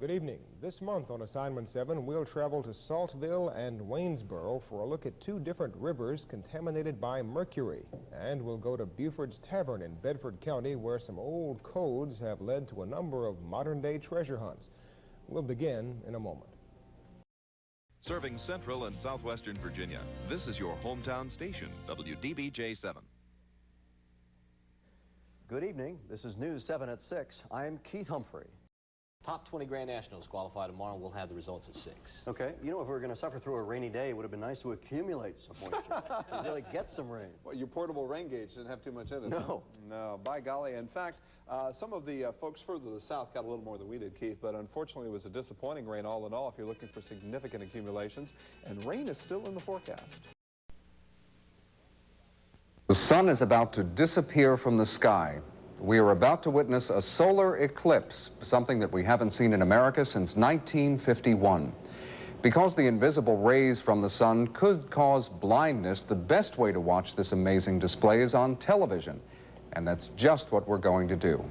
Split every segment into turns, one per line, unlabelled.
Good evening. This month on Assignment 7, we'll travel to Saltville and Waynesboro for a look at two different rivers contaminated by mercury. And we'll go to Buford's Tavern in Bedford County, where some old codes have led to a number of modern-day treasure hunts. We'll begin in a moment.
Serving Central and Southwestern Virginia, this is your hometown station, Wdbj 7.
Good evening. This is News 7 at 6. I'm Keith Humphrey.
Top 20 Grand Nationals qualify tomorrow. We'll have the results at 6.
Okay. You know, if we were going to suffer through a rainy day, it would have been nice to accumulate some moisture, to really get some rain.
Well, your portable rain gauge didn't have too much in it.
No.
Huh? No, by golly. In fact, some of the folks further to the south got a little more than we did, Keith, but unfortunately it was a disappointing rain all in all if you're looking for significant accumulations, and rain is still in the forecast.
The sun is about to disappear from the sky. We are about to witness a solar eclipse, something that we haven't seen in America since 1951. Because the invisible rays from the sun could cause blindness, the best way to watch this amazing display is on television. And that's just what we're going to do.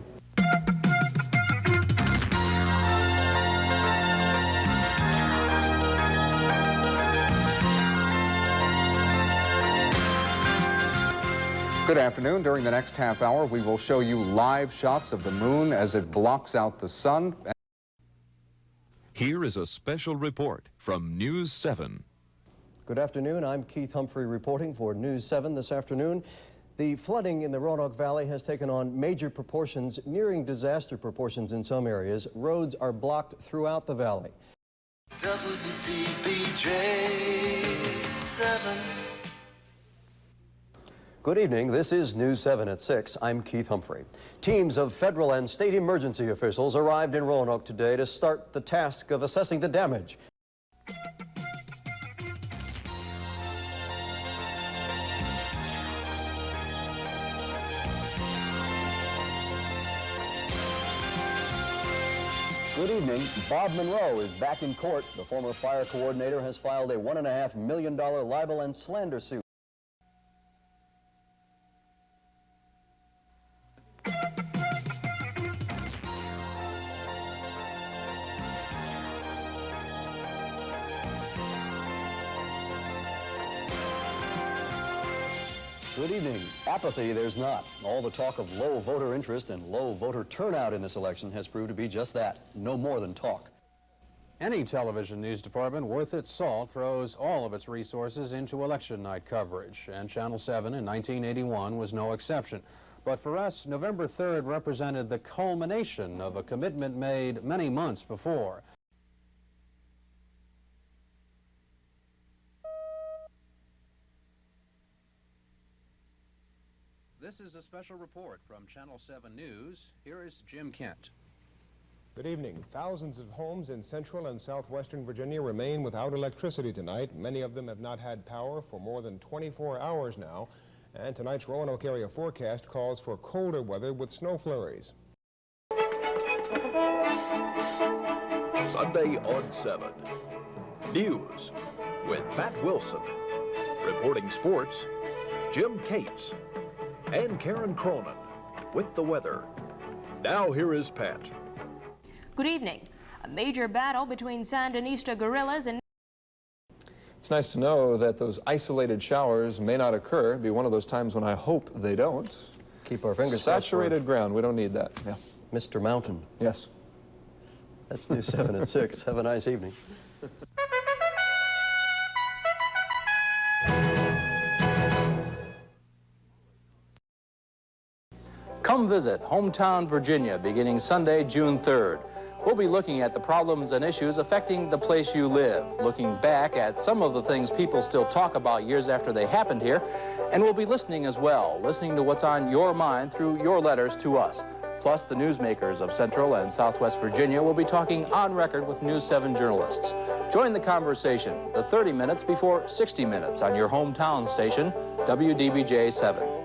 Good afternoon. During the next half hour, we will show you live shots of the moon as it blocks out the sun.
Here is a special report from News 7.
Good afternoon. I'm Keith Humphrey reporting for News 7 this afternoon. The flooding in the Roanoke Valley has taken on major proportions, nearing disaster proportions in some areas. Roads are blocked throughout the valley.
Wdbj 7.
Good evening. This is News 7 at 6. I'm Keith Humphrey. Teams of federal and state emergency officials arrived in Roanoke today to start the task of assessing the damage. Good evening. Bob Monroe is back in court. The former fire coordinator has filed a $1.5 million libel and slander suit. Good evening. Apathy there's not. All the talk of low voter interest and low voter turnout in this election has proved to be just that, no more than talk.
Any television news department worth its salt throws all of its resources into election night coverage, and Channel 7 in 1981 was no exception. But for us, November 3rd represented the culmination of a commitment made many months before. This is a special report from Channel 7 News. Here is Jim Kent.
Good evening. Thousands of homes in central and southwestern Virginia remain without electricity tonight. Many of them have not had power for more than 24 hours now. And tonight's Roanoke area forecast calls for colder weather with snow flurries.
Sunday on 7. News with Pat Wilson. Reporting sports, Jim Cates. And Karen Cronin with the weather. Now here is Pat.
Good evening. A major battle between Sandinista guerrillas and...
It's nice to know that those isolated showers may not occur. It'd be one of those times when I hope they don't.
Keep our fingers crossed.
Saturated ground. We don't need that. Yeah.
Mr. Mountain.
Yes.
That's News 7 at 6. Have a nice evening.
Come visit Hometown, Virginia, beginning Sunday, June 3rd. We'll be looking at the problems and issues affecting the place you live, looking back at some of the things people still talk about years after they happened here, and we'll be listening as well, listening to what's on your mind through your letters to us. Plus, the newsmakers of Central and Southwest Virginia will be talking on record with News 7 journalists. Join the conversation, the 30 minutes before 60 minutes on your hometown station, Wdbj 7.